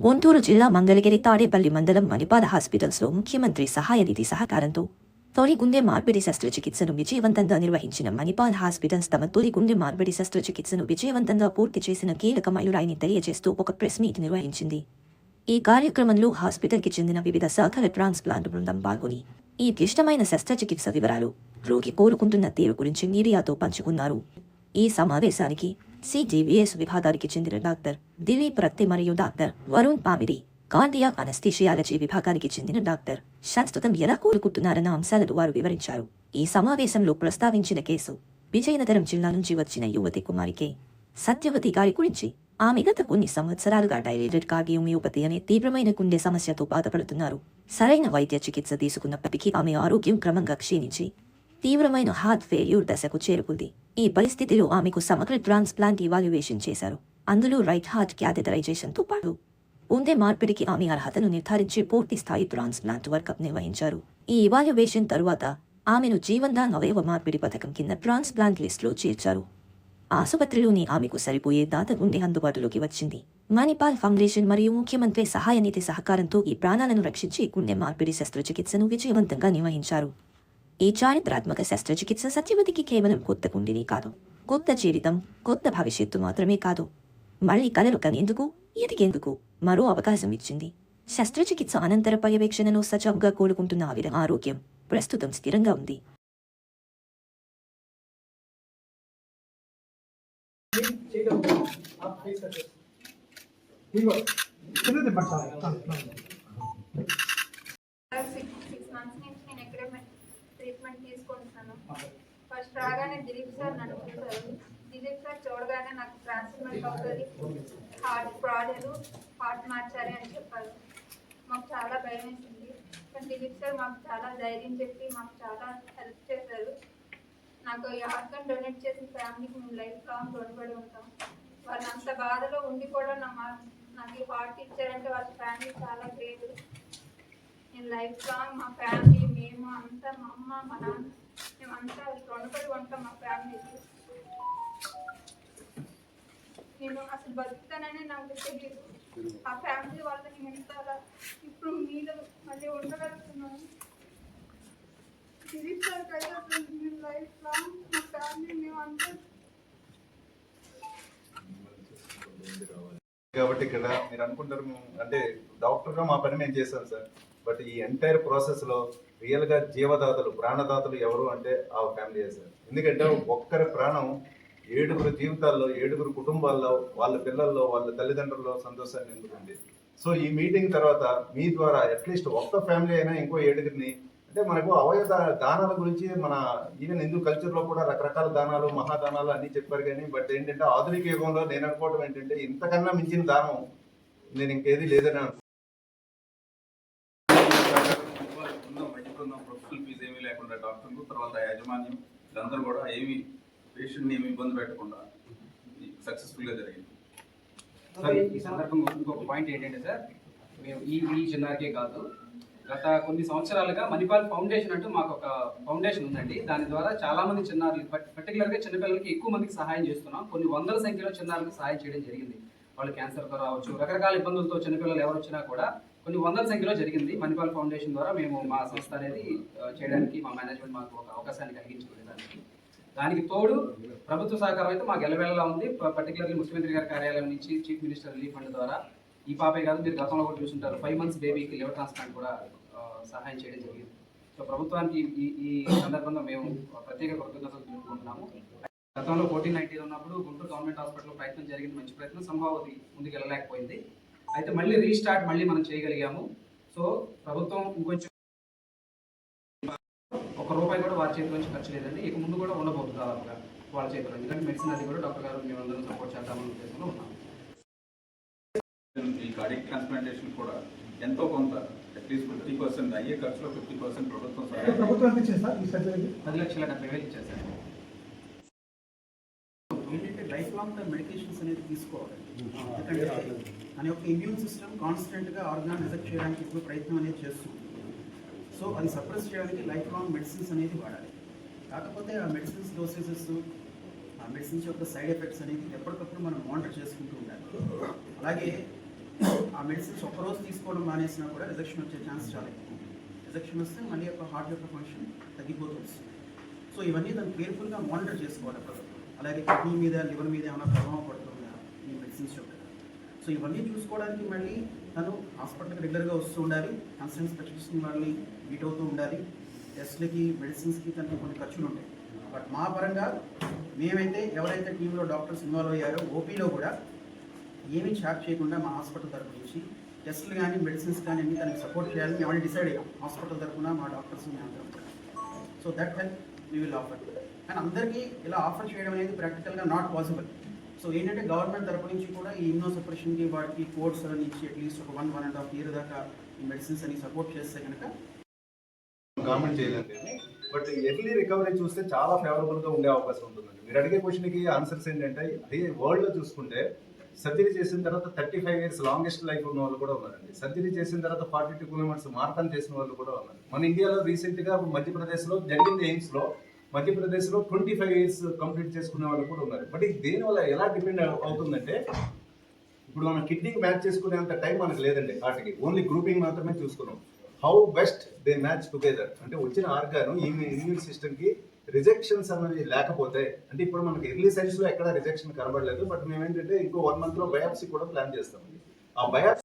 గుంటూరు జిల్లా మంగళగిరి తాడేపల్లి మండలం మణిపాల హాస్పిటల్స్లో ముఖ్యమంత్రి సహాయ నిధి సహకారంతో తొలి గుండె మార్పిడి శస్త్రచికిత్సను విజయవంతంగా నిర్వహించిన మణిపాల్ హాస్పిటల్స్ తమ తొలి గుండె మార్పిడి శస్త్రచికిత్సను విజయవంతంగా పూర్తి చేసిన కీలక మైలురాయిని తెలియజేస్తూ ఒక ప్రెస్ మీట్ నిర్వహించింది. ఈ కార్యక్రమంలో హాస్పిటల్కి చెందిన వివిధ శాఖల ట్రాన్స్ప్లాంట్ బృందం పాల్గొని ఈ క్లిష్టమైన శస్త్రచికిత్స వివరాలు, రోగి కోరుకుంటున్న తీరు గురించి మీడియాతో పంచుకున్నారు. ఈ సమావేశానికి సిజివిఎస్ విభాగానికి చెందిన డాక్టర్ దిలీప్ రత్తి మరియు doctor Varun Pamidi, cardiac anaesthesiology విభాగానికి చెందిన డాక్టర్ శాశ్వతం ఎలా కోరుకుంటున్నారన్న అంశాలను వారు వివరించారు. ఈ సమావేశంలో ప్రస్తావించిన కేసు విజయనగరం జిల్లా నుంచి వచ్చిన యువతి కుమారికి సత్యవతి గారి గురించి. ఆమె గత కొన్ని సంవత్సరాలుగా డైలేటెడ్ కార్డియోమియోపతి అనే తీవ్రమైన గుండె సమస్యతో బాధపడుతున్నారు. సరైన వైద్య చికిత్స తీసుకున్నప్పటికీ ఆమె ఆరోగ్యం క్రమంగా క్షీణించి తీవ్రమైన హార్ట్ ఫెయిల్యూర్ దశకు చేరుకుంది. ఈ పరిస్థితిలో ఆమెకు సమగ్ర ట్రాన్స్ప్లాంట్ ఇవాల్యుయేషన్ చేశారు. అందులో రైట్ హార్ట్ క్యాథెటరైజేషన్తో పాటు గుండె మార్పిడికి ఆమె అర్హతను నిర్ధారించి పూర్తి స్థాయి ట్రాన్స్ప్లాంట్ వర్కప్ నిర్వహించారు. ఈ ఇవాల్యుయేషన్ తరువాత ఆమెను జీవన్దాన్ అవయవ మార్పిడి పథకం కింద ట్రాన్స్ప్లాంట్ లిస్టులో చేర్చారు. ఆసుపత్రిలోని ఆమెకు సరిపోయే దాత గుండె అందుబాటులోకి వచ్చింది. మణిపాల్ ఫౌండేషన్ మరియు ముఖ్యమంత్రి సహాయ నిధి సహకారంతో ఈ ప్రాణాలను రక్షించి గుండె మార్పిడి శస్త్రచికిత్సను విజయవంతంగా నిర్వహించారు. ఈ చారిత్రాత్మక శస్త్రచికిత్స సత్యవతికి కేవలం కొత్త గుండెని కాదు, కొత్త జీవితం, కొత్త భవిష్యత్తు మాత్రమే కాదు, మళ్ళీ కలలు కనేందుకు, ఎదిగేందుకు మరో అవకాశం ఇచ్చింది. శస్త్రచికిత్స అనంతర పర్యవేక్షణలో సజావుగా కోలుకుంటున్న ఆవిడ ఆరోగ్యం ప్రస్తుతం స్థిరంగా ఉంది. ట్రీట్మెంట్ తీసుకుంటున్నాను. ఫస్ట్ రాగానే దిలీప్ సార్ నన్ను చూశారు. దిలీప్ సార్ చూడగానే నాకు ట్రాన్స్ప్లాంట్ అవుతుంది, హార్ట్ ప్రాబ్లం, హార్ట్ మార్చాలి అని చెప్పారు. మాకు చాలా భయం వేసింది, కానీ దిలీప్ సార్ మాకు చాలా ధైర్యం చెప్పి మాకు చాలా హెల్ప్ చేశారు. నాకు ఈ ఆర్గన్ డొనేట్ చేసిన ఫ్యామిలీకి మేము లైఫ్ లాంగ్ రుణపడి ఉంటాం. వాళ్ళు అంత బాధలో ఉండి కూడా నాకు ఈ హార్ట్ ఇచ్చారంటే వాళ్ళ ఫ్యామిలీ చాలా గ్రేట్. నేను లైఫ్ లాంగ్ మా ఫ్యామిలీ, మేము అంతా, మా అమ్మ, మా నాన్న, మేమంతా రుణపడి ఉంటాం మా ఫ్యామిలీకి. నేను అసలు బతుకుతానని నాకు తెలియదు. ఆ ఫ్యామిలీ వాళ్ళని ఎంత ఇప్పుడు మీద మళ్ళీ ఉండగలుగుతున్నాను. దిలీప్ సార్ అయితే అసలు మేము లైఫ్ లాంగ్ మా ఫ్యామిలీ మేమంతా. కాబట్టి ఇక్కడ మీరు అనుకుంటారు అంటే డాక్టర్గా మా పని మేము చేస్తాం సార్, బట్ ఈ ఎంటైర్ ప్రాసెస్లో రియల్గా జీవదాతలు, ప్రాణదాతలు ఎవరు అంటే ఆ ఫ్యామిలీ సార్. ఎందుకంటే ఒక్కరి ప్రాణం 7 జీవితాల్లో, 7 కుటుంబాల్లో, వాళ్ళ పిల్లల్లో, వాళ్ళ తల్లిదండ్రుల్లో సంతోషాన్ని నింపుతుంది. సో ఈ మీటింగ్ తర్వాత మీ ద్వారా అట్లీస్ట్ ఒక్క ఫ్యామిలీ అయినా ఇంకో 7 అంటే మనకు అవయవ దానాల గురించి మన ఈవెన్ హిందూ కల్చర్లో కూడా రకరకాల దానాలు, మహాదానాలు అన్నీ చెప్పారు. కానీ బట్ ఏంటంటే ఆధునిక యుగంలో నేను అనుకోవడం ఏంటంటే ఇంతకన్నా మించిన దానం నేను ఇంకేది లేదని అనుకుంటున్నాను. ప్రొఫెషనల్ ఫీజు ఏమీ లేకుండా డాక్టర్లు, తర్వాత యాజమాన్యం వీళ్ళందరూ కూడా ఏమి పేషెంట్ని ఏమి ఇబ్బంది పెట్టకుండా సక్సెస్ఫుల్గా జరిగింది. సార్ ఈ సందర్భంగా ఇంకొక పాయింట్ ఏంటంటే సార్, మేము ఈ చిన్నారికే కాదు, గత కొన్ని సంవత్సరాలుగా మణిపాల్ ఫౌండేషన్ అంటూ మాకు ఒక ఫౌండేషన్ ఉందండి. దాని ద్వారా చాలా మంది చిన్నారులు, పర్టికులర్గా చిన్నపిల్లలకి ఎక్కువ మందికి సహాయం చేస్తున్నాం. కొన్ని వందల సంఖ్యలో చిన్నారులకు సహాయం చేయడం జరిగింది. వాళ్ళు క్యాన్సర్తో రావచ్చు, రకరకాల ఇబ్బందులతో చిన్నపిల్లలు ఎవరు వచ్చినా కూడా కొన్ని వందల సంఖ్యలో జరిగింది. మణిపాల్ ఫౌండేషన్ ద్వారా మేము మా సంస్థ అనేది చేయడానికి మా మేనేజ్మెంట్ మాకు ఒక అవకాశాన్ని కలిగించుకునేదానికి, దానికి తోడు ప్రభుత్వ సహకారం అయితే మాకు ఎల్లవేళలా ఉంది. పర్టికులర్లీ ముఖ్యమంత్రి గారి కార్యాలయం నుంచి చీఫ్ మినిస్టర్ రిలీఫ్ ఫండ్ ద్వారా ఈ పాపే కాదు, మీరు గతంలో కూడా చూసుంటారు, 5 months బేబీకి లివర్ ట్రాన్స్ప్లాంట్ కూడా సహాయం చేయడం జరిగింది. సో ప్రభుత్వానికి ఈ సందర్భంగా మేము ప్రత్యేక కృతజ్ఞతలు తెలుపుకుంటున్నాము. గతంలో 14-19 ఉన్నప్పుడు గుంటూరు గవర్నమెంట్ హాస్పిటల్లో ప్రయత్నం జరిగింది, మంచి ప్రయత్నం, సంభావతి ముందుకు వెళ్ళలేకపోయింది. అయితే మళ్ళీ రీస్టార్ట్ మళ్ళీ మనం చేయగలిగాము. సో ప్రభుత్వం ఇంకొంచెం ₹1 కూడా వారి చేతిలో నుంచి ఖర్చు లేదండి, ఇక ముందు కూడా ఉండబోతుంది దాదాపుగా వాళ్ళ చేతిలో. ఎందుకంటే మెడిసిన్ అది కూడా డాక్టర్ గారు మేమందరం సపోర్ట్ చేద్దామని ఉద్దేశంలో ఉన్నాము. ఈ కార్డియాక్ ట్రాన్స్ప్లాంటేషన్ కూడా ఎంతో కొంత అట్లీస్ట్ 50% అయ్యే ఖర్చులో 50% ప్రభుత్వం 10,70,000 ఇచ్చారు సార్. ఏంటంటే లైఫ్ లాంగ్ మెడికేషన్స్ అనేది తీసుకోవాలి. ఎందుకంటే మన యొక్క ఇమ్యూన్ సిస్టమ్ కాన్స్టెంట్గా ఆర్గాన్ రిజెక్ట్ చేయడానికి ఇప్పుడు ప్రయత్నం అనేది చేస్తుంది. సో అది సప్రెస్ చేయడానికి లైఫ్ లాంగ్ మెడిసిన్స్ అనేది వాడాలి. కాకపోతే ఆ మెడిసిన్స్ డోసేజెస్, ఆ మెడిసిన్స్ యొక్క సైడ్ ఎఫెక్ట్స్ అనేది ఎప్పటికప్పుడు మనం మానిటర్ చేసుకుంటూ ఉండాలి. అలాగే ఆ మెడిసిన్స్ ఒక్కరోజు తీసుకోవడం మానేసినా కూడా రిజెక్షన్ వచ్చే ఛాన్స్ చాలా ఎక్కువ. రిజెక్షన్ వస్తే మళ్ళీ యొక్క హార్ట్ యొక్క ఫంక్షన్ తగ్గిపోతుంది. సో ఇవన్నీ తను కేర్ఫుల్గా మానిటర్ చేసుకోవాలి అప్పుడు. అలాగే కిడ్నీ మీద లివర్ మీద ఏమైనా ప్రభావం పడుతుందా ఈ మెడిసిన్స్ యొక్క. సో ఇవన్నీ చూసుకోవడానికి మళ్ళీ తను హాస్పిటల్కి రెగ్యులర్గా వస్తూ ఉండాలి, కన్సల్టెంట్ స్పెషలిస్ట్ వాళ్ళని మీట్ అవుతూ ఉండాలి. టెస్ట్లకి మెడిసిన్స్కి తనకి కొన్ని ఖర్చులు ఉంటాయి. బట్ మా పరంగా మేమైతే ఎవరైతే టీంలో డాక్టర్స్ ఇన్వాల్వ్ అయ్యారో ఓపీలో కూడా ఏమీ ఛార్జ్ చేయకుండా మా హాస్పిటల్ తరఫు నుంచి టెస్ట్లు కానీ మెడిసిన్స్ కానీ అన్ని తనకి సపోర్ట్ చేయాలని మేము డిసైడ్ అయ్యాం. హాస్పిటల్ తరఫున మా డాక్టర్స్ మేమందరం. So that help we will offer. కానీ అందరికీ ఇలా ఆఫర్ చేయడం అనేది ప్రాక్టికల్గా నాట్ పాసిబుల్. సో ఏంటంటే గవర్నమెంట్ తరపు నుంచి కూడా ఈ ఇమ్యూనో సప్రెషన్కి వాటికి కోర్స్ అని ఇచ్చి అట్లీస్ట్ ఒక 1.5 year దాకా ఈ మెడిసిన్స్ అని సపోర్ట్ చేస్తే కనుక కామెంట్ చేయలేదు. బట్ ఎర్లీ రికవరీ చూస్తే చాలా ఫేవరబుల్గా ఉండే అవకాశం ఉంటుందండి. మీరు అడిగే క్వశ్చన్కి ఆన్సర్స్ ఏంటంటే అదే వరల్డ్లో చూసుకుంటే సర్జరీ చేసిన తర్వాత 35 years లాంగెస్ట్ లైఫ్ ఉన్న వాళ్ళు కూడా ఉన్నారండి. సర్జరీ చేసిన తర్వాత 42 kilometers మారథాన్ చేసిన వాళ్ళు కూడా ఉన్నారు. మన ఇండియాలో రీసెంట్గా మధ్యప్రదేశ్లో జరిగింది, ఎయిమ్స్లో మధ్యప్రదేశ్లో 25 years కంప్లీట్ చేసుకునే వాళ్ళు కూడా ఉన్నారు. బట్ ఇది దేనివల్ల ఎలా డిపెండ్ అవుతుందంటే ఇప్పుడు మనం కిడ్నీకి మ్యాచ్ చేసుకునేంత టైం మనకు లేదండి. వాటికి ఓన్లీ గ్రూపింగ్ మాత్రమే చూసుకున్నాం. How best they match together అంటే వచ్చిన ఆర్గాను ఈ ఇమ్యూన్ సిస్టమ్కి రిజెక్షన్స్ అనేది లేకపోతే, అంటే ఇప్పుడు మనకి ఎర్లీ సైన్స్లో ఎక్కడ రిజెక్షన్ కనబడలేదు. బట్ మేము ఏంటంటే ఇంకో 1 month బయాప్సీ కూడా ప్లాన్ చేస్తాం. ఆ బయాప్సీ